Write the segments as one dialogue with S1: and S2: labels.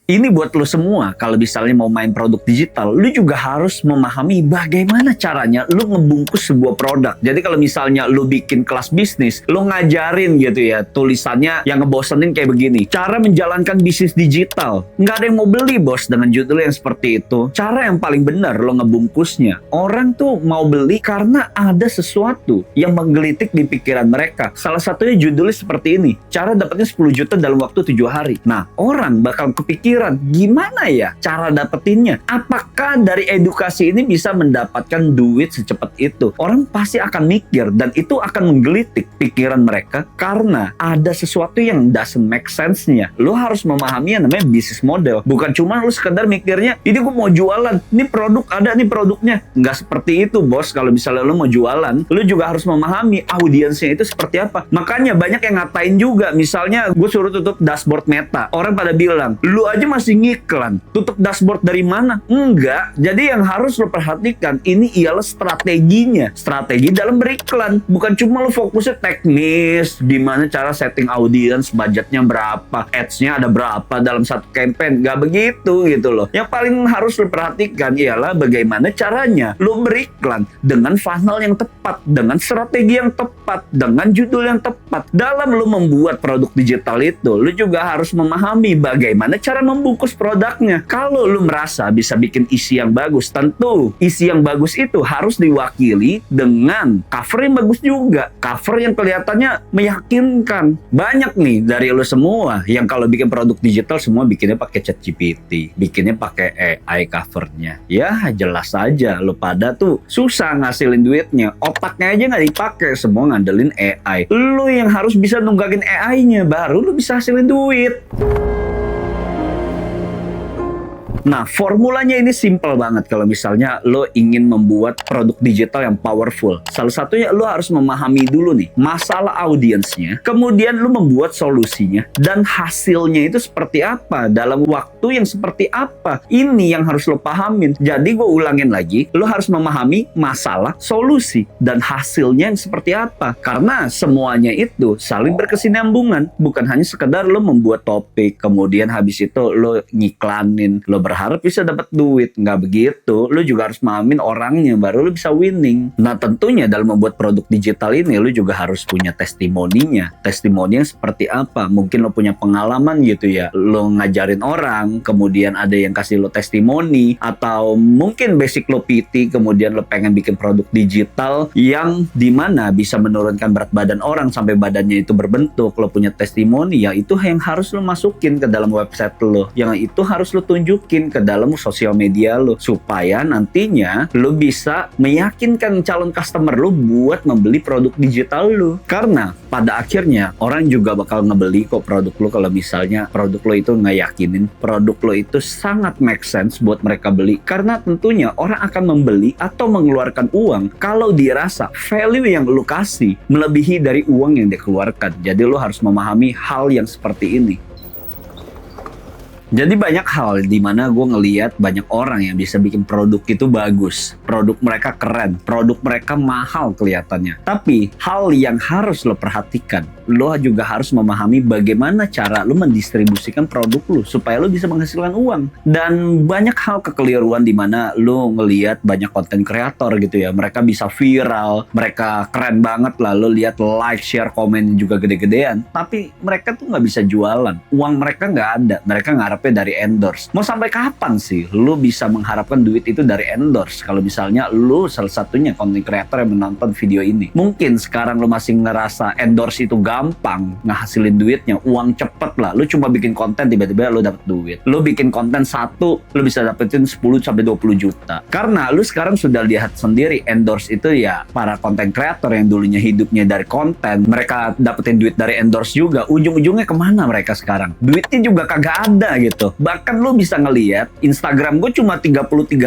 S1: Ini buat lo semua, kalau misalnya mau main produk digital, lo juga harus memahami bagaimana caranya lo ngebungkus sebuah produk. Jadi kalau misalnya lo bikin kelas bisnis, lo ngajarin gitu ya, tulisannya yang ngebosenin kayak begini. Cara menjalankan bisnis digital. Nggak ada yang mau beli, bos, dengan judul yang seperti itu. Cara yang paling benar lo ngebungkusnya. Orang tuh mau beli karena ada sesuatu yang menggelitik di pikiran mereka. Salah satunya judulnya seperti ini. Cara dapatnya 10 juta dalam waktu 7 hari. Nah, orang bakal kepikiran, gimana ya cara dapetinnya? Apakah dari edukasi ini bisa mendapatkan duit secepat itu? Orang pasti akan mikir dan itu akan menggelitik pikiran mereka karena ada sesuatu yang doesn't make sense-nya. Lo harus memahami yang namanya bisnis model. Bukan cuma lo sekedar mikirnya, ini gue mau jualan, ini produk ada nih produknya. Nggak seperti itu, bos. Kalau misalnya lo mau jualan, lo juga harus memahami audiensnya itu seperti apa. Makanya banyak yang ngatain juga. Misalnya gue suruh tutup dashboard Meta. Orang pada bilang, lu aja masih ngiklan, tutup dashboard dari mana? Enggak. Jadi yang harus lo perhatikan ini ialah strateginya. Strategi dalam beriklan. Bukan cuma lo fokusnya teknis, gimana cara setting audience, budgetnya berapa, ads-nya ada berapa dalam satu campaign. Nggak begitu gitu loh. Yang paling harus lo perhatikan ialah bagaimana caranya lo beriklan dengan funnel yang tepat, dengan strategi yang tepat, dengan judul yang tepat. Dalam lo membuat produk digital itu, lo juga harus memahami bagaimana cara membungkus produknya. Kalau lu merasa bisa bikin isi yang bagus, tentu isi yang bagus itu harus diwakili dengan cover yang bagus juga. Cover yang kelihatannya meyakinkan. Banyak nih dari lu semua yang kalau bikin produk digital semua bikinnya pakai ChatGPT, bikinnya pakai AI covernya. Ya jelas aja lu pada tuh susah ngasilin duitnya. Otaknya aja nggak dipakai, semua ngandelin AI. Lu yang harus bisa nunggangin AI-nya, baru lu bisa hasilin duit. Nah, formulanya ini simple banget kalau misalnya lo ingin membuat produk digital yang powerful. Salah satunya lo harus memahami dulu nih masalah audiensnya, kemudian lo membuat solusinya, dan hasilnya itu seperti apa, dalam waktu yang seperti apa. Ini yang harus lo pahamin. Jadi gue ulangin lagi, lo harus memahami masalah, solusi, dan hasilnya yang seperti apa. Karena semuanya itu saling berkesinambungan. Bukan hanya sekedar lo membuat topik, kemudian habis itu lo ngiklanin, lo berharap bisa dapat duit. Nggak begitu. Lu juga harus mahamin orangnya, baru lu bisa winning. Nah, tentunya dalam membuat produk digital ini, lu juga harus punya testimoninya. Testimoni yang seperti apa? Mungkin lu punya pengalaman gitu ya. Lu ngajarin orang, kemudian ada yang kasih lu testimoni, atau mungkin basic lu PT, kemudian lu pengen bikin produk digital yang dimana bisa menurunkan berat badan orang sampai badannya itu berbentuk. Lu punya testimoni, ya itu yang harus lu masukin ke dalam website lu. Yang itu harus lu tunjukin ke dalam sosial media lo, supaya nantinya lo bisa meyakinkan calon customer lo buat membeli produk digital lo. Karena pada akhirnya orang juga bakal ngebeli kok produk lo kalau misalnya produk lo itu nggak yakinin, produk lo itu sangat make sense buat mereka beli. Karena tentunya orang akan membeli atau mengeluarkan uang kalau dia rasa value yang lo kasih melebihi dari uang yang dikeluarkan. Jadi lo harus memahami hal yang seperti ini. Jadi banyak hal di mana gue ngelihat banyak orang yang bisa bikin produk itu bagus, produk mereka keren, produk mereka mahal kelihatannya. Tapi hal yang harus lo perhatikan, lo juga harus memahami bagaimana cara lo mendistribusikan produk lo supaya lo bisa menghasilkan uang. Dan banyak hal kekeliruan di mana lo ngelihat banyak konten kreator gitu ya, mereka bisa viral, mereka keren banget lah, lo lihat like, share, komen juga gede-gedean, tapi mereka tuh nggak bisa jualan, uang mereka nggak ada, mereka ngarepnya dari endorse. Mau sampai kapan sih lo bisa mengharapkan duit itu dari endorse kalau misalnya lo salah satunya konten kreator yang menonton video ini? Mungkin sekarang lo masih ngerasa endorse itu gampang ngehasilin duitnya, uang cepet lah, lo cuma bikin konten tiba-tiba lo dapet duit. Lo bikin konten satu lo bisa dapetin 10-20 juta. Karena lo sekarang sudah lihat sendiri endorse itu ya para konten kreator yang dulunya hidupnya dari konten, mereka dapetin duit dari endorse juga, ujung-ujungnya kemana mereka sekarang? Duitnya juga kagak ada gitu. Bahkan lo bisa ngelihat Instagram gue cuma 33.000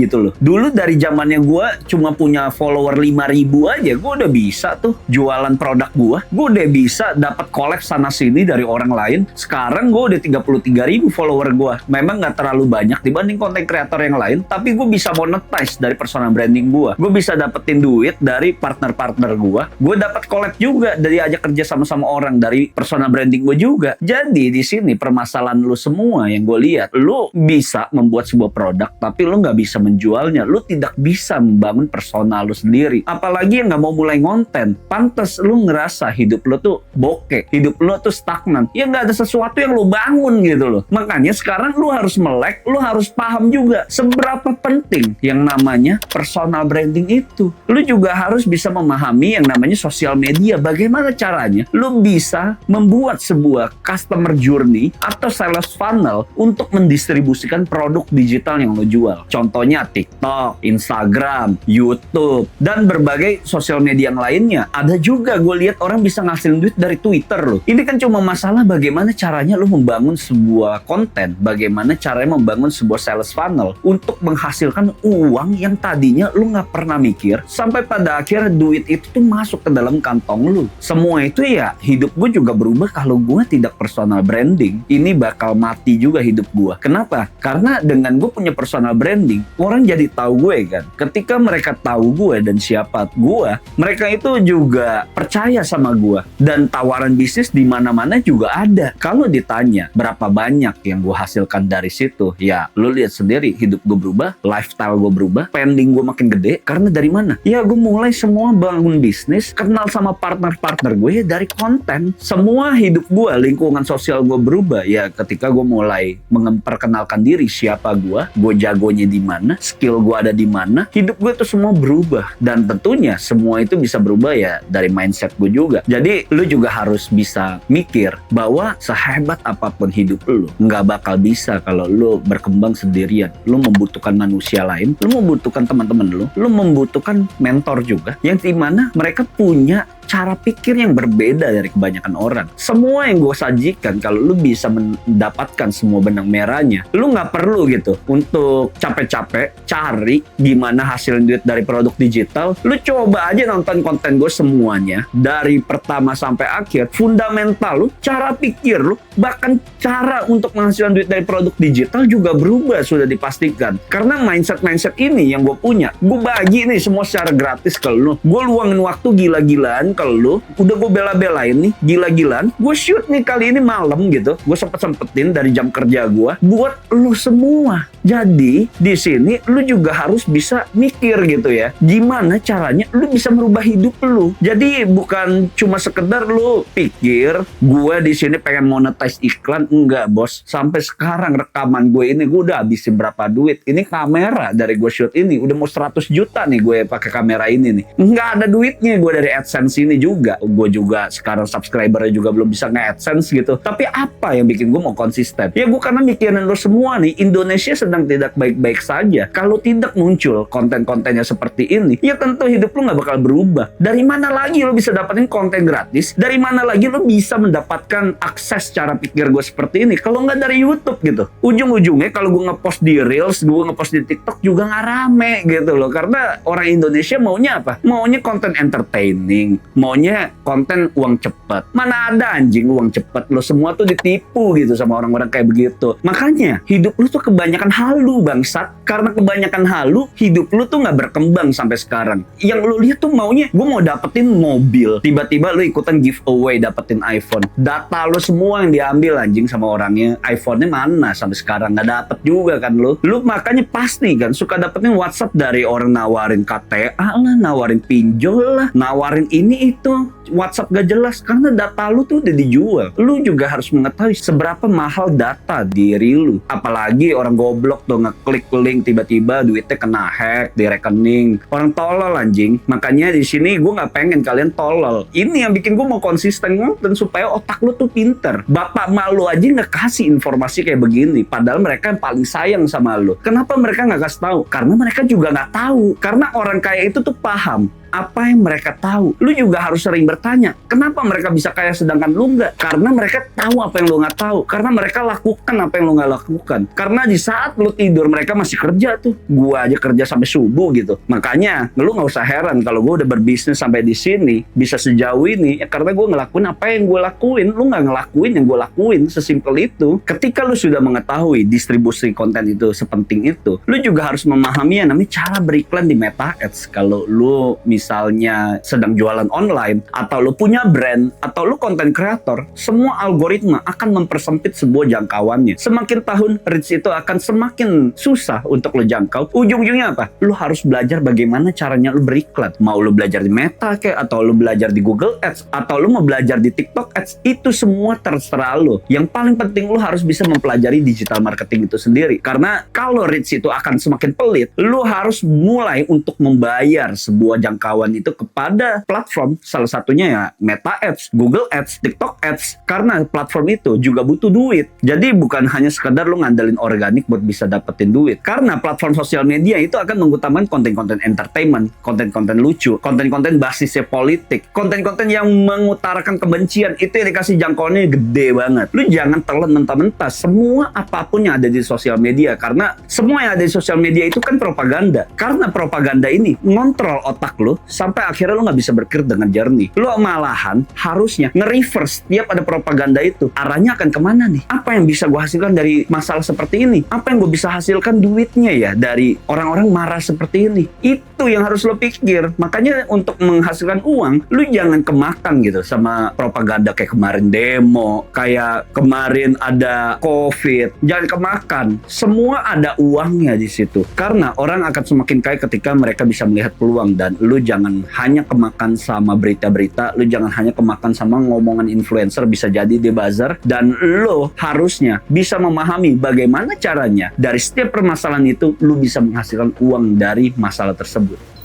S1: gitu loh. Dulu dari zamannya gue cuma punya follower 5.000 aja, gue udah bisa tuh jualan produk gue udah sampai bisa dapat collab sana sini dari orang lain. Sekarang gue udah 33.000 follower gue. Memang nggak terlalu banyak dibanding konten kreator yang lain, tapi gue bisa monetize dari personal branding gue. Gue bisa dapetin duit dari partner-partner gue. Gue dapat collab juga dari ajak kerja sama-sama orang dari personal branding gue juga. Jadi di sini permasalahan lu semua yang gue lihat, lu bisa membuat sebuah produk, tapi lu nggak bisa menjualnya. Lu tidak bisa membangun personal lu sendiri. Apalagi yang nggak mau mulai konten. Pantes lu ngerasa hidup lu tuh bokeh, hidup lu tuh stagnan. Ya nggak ada sesuatu yang lu bangun gitu loh. Makanya sekarang lu harus melek, lu harus paham juga seberapa penting yang namanya personal branding itu. Lu juga harus bisa memahami yang namanya sosial media. Bagaimana caranya lu bisa membuat sebuah customer journey atau sales funnel untuk mendistribusikan produk digital yang lu jual. Contohnya TikTok, Instagram, YouTube, dan berbagai sosial media yang lainnya. Ada juga gue lihat orang bisa ngasilin duit dari Twitter loh. Ini kan cuma masalah bagaimana caranya lu membangun sebuah konten, bagaimana caranya membangun sebuah sales funnel untuk menghasilkan uang yang tadinya lu nggak pernah mikir, sampai pada akhirnya duit itu tuh masuk ke dalam kantong lu. Semua itu ya, hidup gue juga berubah kalau gue tidak personal branding. Ini bakal mati juga hidup gue. Kenapa? Karena dengan gue punya personal branding, orang jadi tahu gue kan. Ketika mereka tahu gue dan siapa gue, mereka itu juga percaya sama gue. Dan tawaran bisnis di mana-mana juga ada. Kalau ditanya berapa banyak yang gue hasilkan dari situ, ya lu lihat sendiri, hidup gue berubah, lifestyle gue berubah, spending gue makin gede. Karena dari mana? Ya gue mulai semua bangun bisnis, kenal sama partner-partner gue ya dari konten. Semua hidup gue, lingkungan sosial gue berubah ya ketika gue mulai memperkenalkan diri, siapa gue jagonya di mana, skill gue ada di mana. Hidup gue itu semua berubah, dan tentunya semua itu bisa berubah ya dari mindset gue juga. Jadi lu juga harus bisa mikir bahwa sehebat apapun hidup lu, nggak bakal bisa kalau lu berkembang sendirian. Lu membutuhkan manusia lain, lu membutuhkan teman-teman lu membutuhkan mentor juga, yang dimana mereka punya cara pikir yang berbeda dari kebanyakan orang. Semua yang gue sajikan, kalau lu bisa mendapatkan semua benang merahnya, lu nggak perlu gitu untuk capek-capek cari gimana hasil duit dari produk digital. Lu coba aja nonton konten gue semuanya dari pertama sampai akhir. Fundamental lu, cara pikir lu, bahkan cara untuk menghasilkan duit dari produk digital juga berubah, sudah dipastikan. Karena mindset ini yang gue punya, gue bagi nih semua secara gratis ke lu. Gue luangin waktu gila-gilaan ke lu, udah gue bela-belain nih, gila-gilaan. Gue shoot nih kali ini malam gitu, gue sempet-sempetin dari jam kerja gue buat lu semua. Jadi di sini lu juga harus bisa mikir gitu ya, gimana caranya lu bisa merubah hidup lu. Jadi bukan cuma sekedar lu pikir gue di sini pengen monetize iklan, enggak bos. Sampai sekarang rekaman gue ini gue udah habisin berapa duit. Ini kamera dari gue shoot ini udah mau 100 juta nih gue pakai kamera ini nih. Nggak ada duitnya gue dari AdSense ini juga. Gue juga sekarang subscribernya juga belum bisa nge-AdSense gitu. Tapi apa yang bikin gue mau konsisten? Ya gue karena mikirin lo semua nih, Indonesia sedang tidak baik-baik saja. Kalau tidak muncul konten-kontennya seperti ini, ya tentu hidup lo nggak bakal berubah. Dari mana lagi lo bisa dapetin konten gratis? Dari mana lagi lo bisa mendapatkan akses cara pikir gue seperti ini? Kalau nggak dari YouTube gitu. Ujung-ujungnya kalau gue ngepost di Reels, gue ngepost di TikTok juga nggak rame gitu loh. Karena orang Indonesia maunya apa? Maunya konten entertaining, maunya konten uang cepat. Mana ada anjing uang cepat, lo semua tuh ditipu gitu sama orang-orang kayak begitu. Makanya hidup lu tuh kebanyakan halu bangsat. Karena kebanyakan halu, hidup lu tuh nggak berkembang sampai sekarang. Yang lu lihat tuh maunya, gue mau dapetin mobil, tiba-tiba lu ikutan giveaway dapetin iPhone. Data lu semua yang diambil anjing sama orangnya. iPhone-nya mana sampai sekarang nggak dapet juga kan lu. Lu makanya pasti kan suka dapetin WhatsApp dari orang nawarin KTA lah, nawarin pinjol lah, nawarin ini itu. WhatsApp gak jelas karena data lu tuh udah dijual. Lu juga harus mengetahui seberapa mahal data diri lu. Apalagi orang goblok tuh ngeklik link tiba-tiba duitnya kena hack di rekening. Orang tolol anjing. Makanya di sini gue nggak pengen kalian tolol. Ini yang bikin gue mau konsisten dan supaya otak lu tuh pinter. Bapak malu aja nggak kasih informasi kayak begini. Padahal mereka yang paling sayang sama lu. Kenapa mereka nggak kasih tahu? Karena mereka juga nggak tahu. Karena orang kaya itu tuh paham apa yang mereka tahu. Lu juga harus sering bertanya, kenapa mereka bisa kaya sedangkan lu nggak? Karena mereka tahu apa yang lu nggak tahu. Karena mereka lakukan apa yang lu nggak lakukan. Karena di saat lu tidur mereka masih kerja tuh. Gua aja kerja sampai subuh gitu. Makanya lu nggak usah heran kalau gua udah berbisnis sampai di sini bisa sejauh ini ya karena gua ngelakuin apa yang gua lakuin. Lu nggak ngelakuin yang gua lakuin, sesimpel itu. Ketika lu sudah mengetahui distribusi konten itu sepenting itu, lu juga harus memahami yang namanya cara beriklan di Meta Ads. Kalau lu misalnya sedang jualan online, atau lu punya brand, atau lu konten kreator, semua algoritma akan mempersempit sebuah jangkauannya. Semakin tahun, reach itu akan semakin susah untuk lu jangkau. Ujung-ujungnya apa? Lu harus belajar bagaimana caranya lu beriklan. Mau lu belajar di Meta kayak, atau lu belajar di Google Ads, atau lu mau belajar di TikTok Ads, itu semua terserah lu. Yang paling penting lu harus bisa mempelajari digital marketing itu sendiri. Karena kalau reach itu akan semakin pelit, lu harus mulai untuk membayar sebuah jangkauan itu kepada platform. Salah satunya ya Meta Ads, Google Ads, TikTok Ads. Karena platform itu juga butuh duit. Jadi bukan hanya sekedar lu ngandelin organik buat bisa dapetin duit. Karena platform sosial media itu akan mengutamakan konten-konten entertainment, konten-konten lucu, konten-konten basisnya politik, konten-konten yang mengutarakan kebencian. Itu yang dikasih jangkauannya gede banget. Lu jangan telan mentah-mentah semua apapun yang ada di sosial media. Karena semua yang ada di sosial media itu kan propaganda. Karena propaganda ini ngontrol otak lu sampai akhirnya lu nggak bisa berpikir dengan jernih. Lu malahan harusnya nge-reverse tiap ada propaganda itu. Arahnya akan kemana nih? Apa yang bisa gue hasilkan dari masalah seperti ini? Apa yang gue bisa hasilkan duitnya ya dari orang-orang marah seperti ini? Itu yang harus lo pikir. Makanya untuk menghasilkan uang, lu jangan kemakan gitu sama propaganda kayak kemarin demo, kayak kemarin ada COVID. Jangan kemakan. Semua ada uangnya di situ. Karena orang akan semakin kaya ketika mereka bisa melihat peluang, dan lu jangan hanya kemakan sama berita-berita, lu jangan hanya kemakan sama ngomongan influencer bisa jadi di buzzer, dan lu harusnya bisa memahami bagaimana caranya dari setiap permasalahan itu lu bisa menghasilkan uang dari masalah tersebut.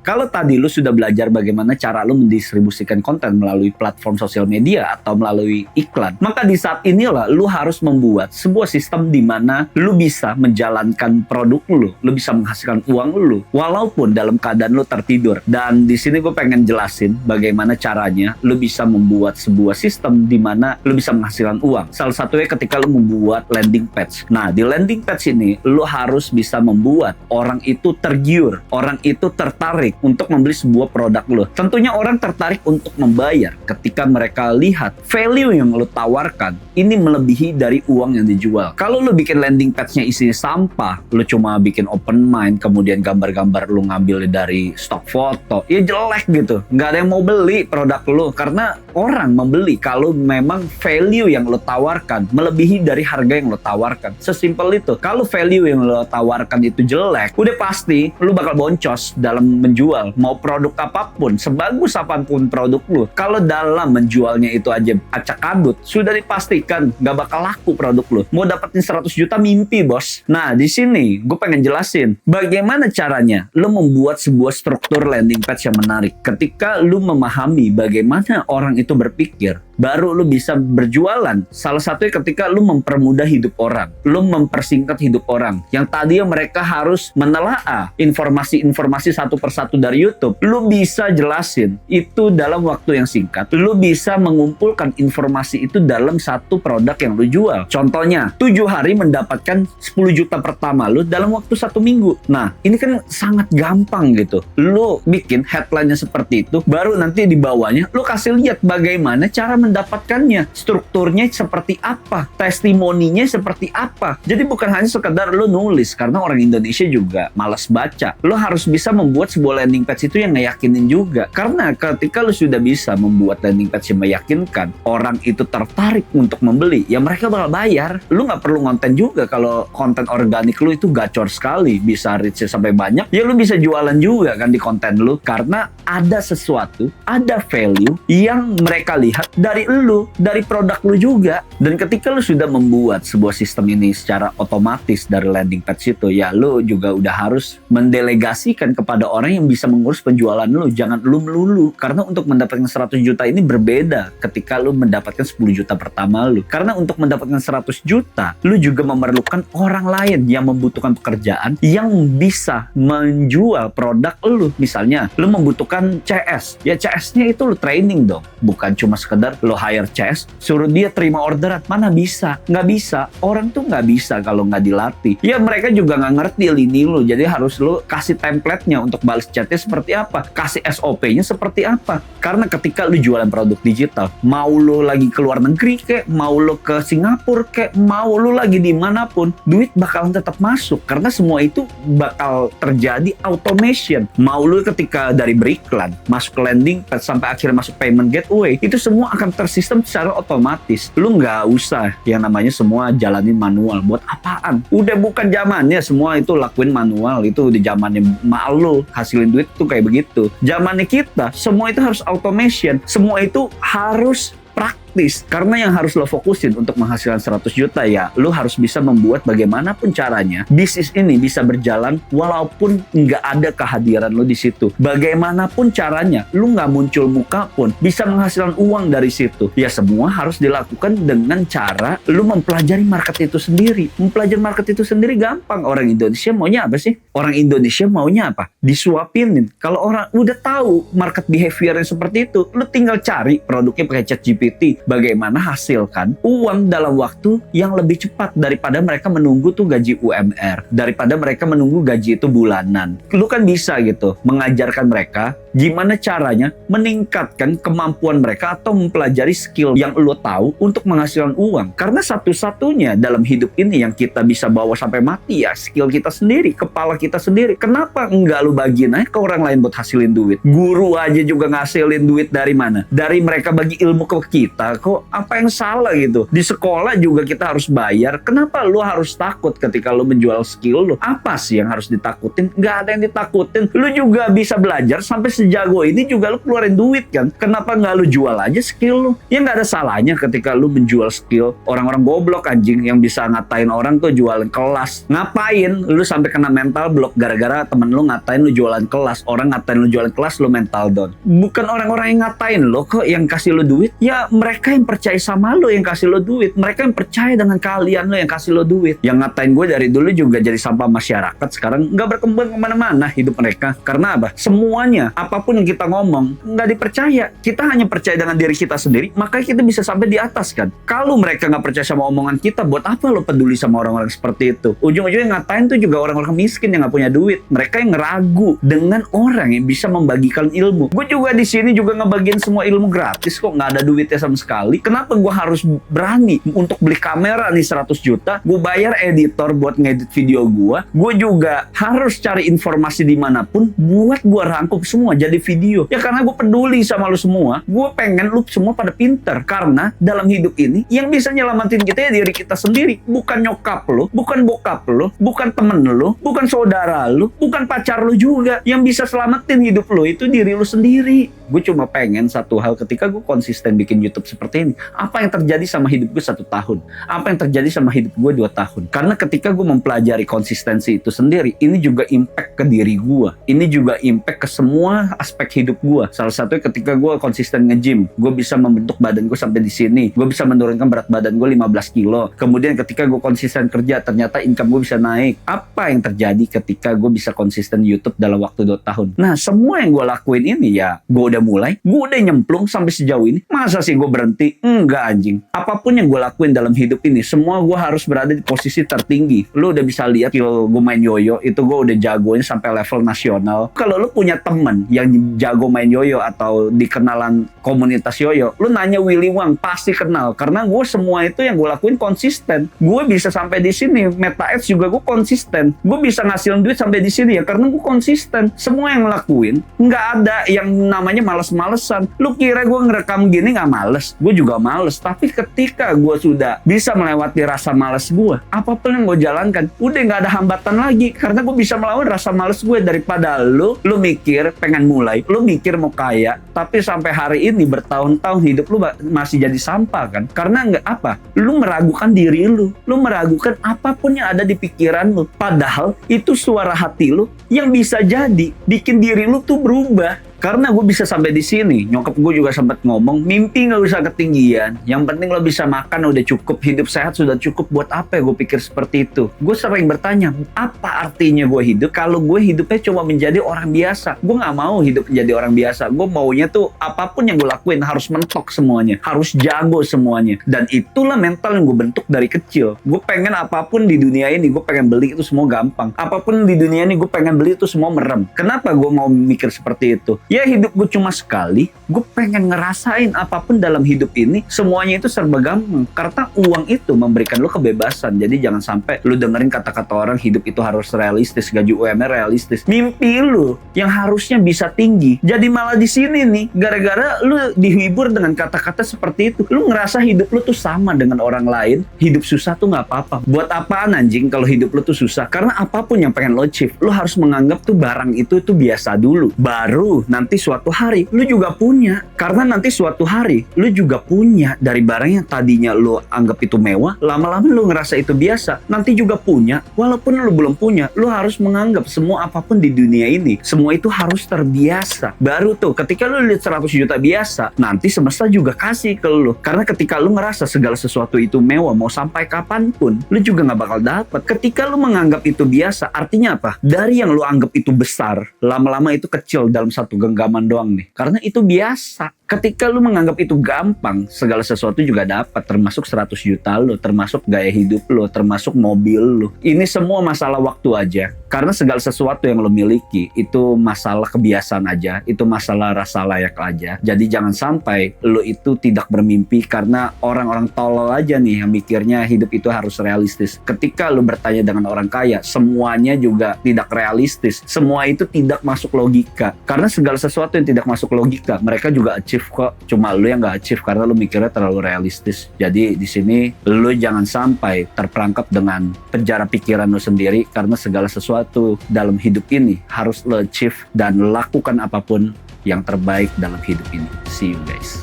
S1: Kalau tadi lu sudah belajar bagaimana cara lu mendistribusikan konten melalui platform sosial media atau melalui iklan, maka di saat inilah lu harus membuat sebuah sistem di mana lu bisa menjalankan produk lu bisa menghasilkan uang lu walaupun dalam keadaan lu tertidur. Dan di sini gue pengen jelasin bagaimana caranya lu bisa membuat sebuah sistem di mana lu bisa menghasilkan uang. Salah satunya ketika lu membuat landing page. Nah, di landing page ini lu harus bisa membuat orang itu tergiur, orang itu tertarik untuk membeli sebuah produk lo. Tentunya orang tertarik untuk membayar ketika mereka lihat value yang lo tawarkan ini melebihi dari uang yang dijual. Kalau lo bikin landing page-nya isinya sampah, lo cuma bikin open mind, kemudian gambar-gambar lo ngambil dari stok foto, ya jelek gitu. Nggak ada yang mau beli produk lo, karena orang membeli kalau memang value yang lo tawarkan melebihi dari harga yang lo tawarkan. Sesimpel itu. Kalau value yang lo tawarkan itu jelek, udah pasti lo bakal boncos dalam menjual. Mau produk apapun, sebagus apapun produk lu, kalau dalam menjualnya itu aja acak adut, sudah dipastikan gak bakal laku produk lu. Mau dapetin 100 juta mimpi, bos. Nah, di sini gue pengen jelasin bagaimana caranya lu membuat sebuah struktur landing page yang menarik. Ketika lu memahami bagaimana orang itu berpikir, baru lu bisa berjualan. Salah satunya ketika lu mempermudah hidup orang, lu mempersingkat hidup orang yang tadinya mereka harus menelaah informasi-informasi satu persatu dari YouTube, lu bisa jelasin itu dalam waktu yang singkat. Lu bisa mengumpulkan informasi itu dalam satu produk yang lu jual. Contohnya, 7 hari mendapatkan 10 juta pertama lu dalam waktu 1 minggu. Nah, ini kan sangat gampang gitu. Lu bikin headline-nya seperti itu, baru nanti di bawahnya lu kasih lihat bagaimana cara mendapatkannya, strukturnya seperti apa, testimoninya seperti apa. Jadi bukan hanya sekedar lu nulis, karena orang Indonesia juga malas baca. Lu harus bisa membuat sebuah landing page itu yang ngeyakinin juga. Karena ketika lu sudah bisa membuat landing page yang meyakinkan, orang itu tertarik untuk membeli, ya mereka bakal bayar. Lu nggak perlu konten juga. Kalau konten organik lu itu gacor sekali, bisa reach sampai banyak, ya lu bisa jualan juga kan di konten lu. Karena ada sesuatu, ada value yang mereka lihat dari dimulai lu dari produk lu juga. Dan ketika lu sudah membuat sebuah sistem ini secara otomatis dari landing page itu, ya lu juga udah harus mendelegasikan kepada orang yang bisa mengurus penjualan lu. Jangan lu melulu, karena untuk mendapatkan 100 juta ini berbeda ketika lu mendapatkan 10 juta pertama lu. Karena untuk mendapatkan 100 juta, lu juga memerlukan orang lain yang membutuhkan pekerjaan yang bisa menjual produk lu. Misalnya, lu membutuhkan CS. Ya CS-nya itu lu training dong. Bukan cuma sekedar lu hire CS, suruh dia terima orderan. Mana bisa? Nggak bisa. Orang tuh nggak bisa kalau nggak dilatih. Ya mereka juga nggak ngerti lini lu. Jadi harus lu kasih template-nya untuk balas chatnya seperti apa. Kasih SOP-nya seperti apa. Karena ketika lu jualan produk digital, mau lu lagi ke luar negeri kek, mau lu ke Singapura kek, mau lu lagi dimanapun, duit bakalan tetap masuk. Karena semua itu bakal terjadi automation. Mau lu ketika dari beriklan, masuk ke landing sampai akhirnya masuk payment gateway, itu semua akan tersistem secara otomatis. Lu nggak usah yang namanya semua jalanin manual. Buat apaan? Udah bukan zamannya semua itu lakuin manual. Itu udah zamannya mak lu hasilin duit tuh kayak begitu. Zamannya kita semua itu harus automation. Semua itu harus praktis. Karena yang harus lo fokusin untuk menghasilkan 100 juta ya, lo harus bisa membuat bagaimanapun caranya bisnis ini bisa berjalan walaupun nggak ada kehadiran lo di situ. Bagaimanapun caranya, lo nggak muncul muka pun bisa menghasilkan uang dari situ. Ya semua harus dilakukan dengan cara lo mempelajari market itu sendiri. Mempelajari market itu sendiri gampang. Orang Indonesia maunya apa sih? Orang Indonesia maunya apa? Disuapinin. Kalau orang udah tahu market behaviornya seperti itu, lo tinggal cari produknya pakai ChatGPT. Bagaimana hasilkan uang dalam waktu yang lebih cepat daripada mereka menunggu tuh gaji UMR, daripada mereka menunggu gaji itu bulanan. Lu kan bisa gitu mengajarkan mereka gimana caranya meningkatkan kemampuan mereka atau mempelajari skill yang lu tahu untuk menghasilkan uang. Karena satu-satunya dalam hidup ini yang kita bisa bawa sampai mati ya skill kita sendiri, kepala kita sendiri. Kenapa enggak lu bagiin aja ke orang lain buat hasilin duit? Guru aja juga ngasilin duit dari mana? Dari mereka bagi ilmu ke kita. Kok apa yang salah gitu? Di sekolah juga kita harus bayar. Kenapa lu harus takut ketika lu menjual skill lu? Apa sih yang harus ditakutin? Nggak ada yang ditakutin. Lu juga bisa belajar sampai sejago ini juga lu keluarin duit kan? Kenapa nggak lu jual aja skill lu? Ya nggak ada salahnya ketika lu menjual skill. Orang-orang goblok anjing yang bisa ngatain orang tuh jualan kelas. Ngapain? Lu sampai kena mental block gara-gara temen lu ngatain lu jualan kelas. Orang ngatain lu jualan kelas, lu mental down. Bukan orang-orang yang ngatain lo kok yang kasih lu duit. Ya mereka yang percaya sama lo yang kasih lo duit. Mereka yang percaya dengan kalian lo yang kasih lo duit. Yang ngatain gue dari dulu juga jadi sampah masyarakat. Sekarang nggak berkembang kemana-mana hidup mereka. Karena apa? Semuanya, apapun yang kita ngomong, nggak dipercaya. Kita hanya percaya dengan diri kita sendiri, makanya kita bisa sampai di atas kan. Kalau mereka nggak percaya sama omongan kita, buat apa lo peduli sama orang-orang seperti itu? Ujung-ujungnya ngatain tuh juga orang-orang miskin yang nggak punya duit. Mereka yang ragu dengan orang yang bisa membagikan ilmu. Gue juga di sini juga ngebagiin semua ilmu gratis kok, nggak ada duitnya sama sekali. Kenapa gue harus berani untuk beli kamera nih 100 juta? Gue bayar editor buat ngedit video gue. Gue juga harus cari informasi dimanapun buat gue rangkum semua jadi video. Ya karena gue peduli sama lu semua. Gue pengen lu semua pada pinter. Karena dalam hidup ini yang bisa nyelamatin kita ya diri kita sendiri. Bukan nyokap lu, bukan bokap lu, bukan temen lu, bukan saudara lu, bukan pacar lu juga. Yang bisa selamatin hidup lu itu diri lu sendiri. Gue cuma pengen satu hal ketika gue konsisten bikin YouTube seperti ini. Apa yang terjadi sama hidup gue 1 tahun? Apa yang terjadi sama hidup gue 2 tahun? Karena ketika gue mempelajari konsistensi itu sendiri, ini juga impact ke diri gue. Ini juga impact ke semua aspek hidup gue. Salah satunya ketika gue konsisten nge-gym, gue bisa membentuk badan gue sampai di sini. Gue bisa menurunkan berat badan gue 15 kilo. Kemudian ketika gue konsisten kerja, ternyata income gue bisa naik. Apa yang terjadi ketika gue bisa konsisten YouTube dalam waktu 2 tahun? Nah, semua yang gue lakuin ini ya, gue udah mulai, gue udah nyemplung sampai sejauh ini. Masa sih gue berhenti? Enggak anjing. Apapun yang gue lakuin dalam hidup ini, semua gue harus berada di posisi tertinggi. Lu udah bisa lihat skill gue main yoyo, itu gue udah jagonya sampai level nasional. Kalau lu punya temen yang jago main yoyo atau dikenalan komunitas yoyo, lu nanya Willy Wang, pasti kenal. Karena gue semua itu yang gue lakuin konsisten. Gue bisa sampai di sini, Meta Ads juga gue konsisten. Gue bisa ngasilin duit sampai di sini ya karena gue konsisten. Semua yang ngelakuin, nggak ada yang namanya males-malesan. Lu kira gue ngerekam gini nggak males? Gue juga males. Tapi ketika gue sudah bisa melewati rasa males gue, apapun yang gue jalankan, udah nggak ada hambatan lagi. Karena gue bisa melawan rasa males gue. Daripada lu mikir pengen mulai lu mikir mau kaya, tapi sampai hari ini bertahun-tahun hidup lu masih jadi sampah kan? Karena nggak apa? Lu meragukan diri lu meragukan apapun yang ada di pikiran lu. Padahal itu suara hati lu yang bisa jadi bikin diri lu tuh berubah. Karena gue bisa sampai di sini, nyokap gue juga sempat ngomong, mimpi nggak usah ketinggian, yang penting lo bisa makan udah cukup, hidup sehat sudah cukup. Buat apa ya gue pikir seperti itu? Gue sering bertanya, apa artinya gue hidup kalau gue hidupnya cuma menjadi orang biasa? Gue nggak mau hidup menjadi orang biasa. Gue maunya tuh apapun yang gue lakuin harus mentok semuanya, harus jago semuanya. Dan itulah mental yang gue bentuk dari kecil. Gue pengen apapun di dunia ini, gue pengen beli itu semua gampang. Apapun di dunia ini gue pengen beli itu semua merem. Kenapa gue mau mikir seperti itu? Ya hidup gue cuma sekali, gue pengen ngerasain apapun dalam hidup ini, semuanya itu serba gampang. Karena uang itu memberikan lo kebebasan. Jadi jangan sampai lo dengerin kata-kata orang hidup itu harus realistis, gaji UMR realistis. Mimpi lo yang harusnya bisa tinggi, jadi malah di sini nih, gara-gara lo dihibur dengan kata-kata seperti itu, lo ngerasa hidup lo tuh sama dengan orang lain. Hidup susah tuh nggak apa-apa. Buat apaan anjing kalau hidup lo tuh susah? Karena apapun yang pengen lo achieve, lo harus menganggap tuh barang itu biasa dulu. Baru nanti suatu hari lu juga punya. Karena nanti suatu hari lu juga punya dari barang yang tadinya lu anggap itu mewah, lama-lama lu ngerasa itu biasa, nanti juga punya. Walaupun lu belum punya, lu harus menganggap semua apapun di dunia ini, semua itu harus terbiasa. Baru tuh ketika lu lihat 100 juta biasa, nanti semesta juga kasih ke lu. Karena ketika lu ngerasa segala sesuatu itu mewah, mau sampai kapanpun, lu juga nggak bakal dapet. Ketika lu menganggap itu biasa, artinya apa? Dari yang lu anggap itu besar, lama-lama itu kecil dalam satu genggaman doang nih. Karena itu biasa. Ketika lu menganggap itu gampang, segala sesuatu juga dapat, termasuk 100 juta lu, termasuk gaya hidup lu, termasuk mobil lu. Ini semua masalah waktu aja. Karena segala sesuatu yang lu miliki itu masalah kebiasaan aja, itu masalah rasa layak aja. Jadi jangan sampai lu itu tidak bermimpi karena orang-orang tolol aja nih yang mikirnya hidup itu harus realistis. Ketika lu bertanya dengan orang kaya, semuanya juga tidak realistis. Semua itu tidak masuk logika. Karena segala sesuatu yang tidak masuk logika, mereka juga achieve kok. Cuma lu yang nggak achieve karena lu mikirnya terlalu realistis. Jadi di sini lu jangan sampai terperangkap dengan penjara pikiran lu sendiri, karena segala sesuatu dalam hidup ini harus lu achieve dan lakukan apapun yang terbaik dalam hidup ini. See you guys.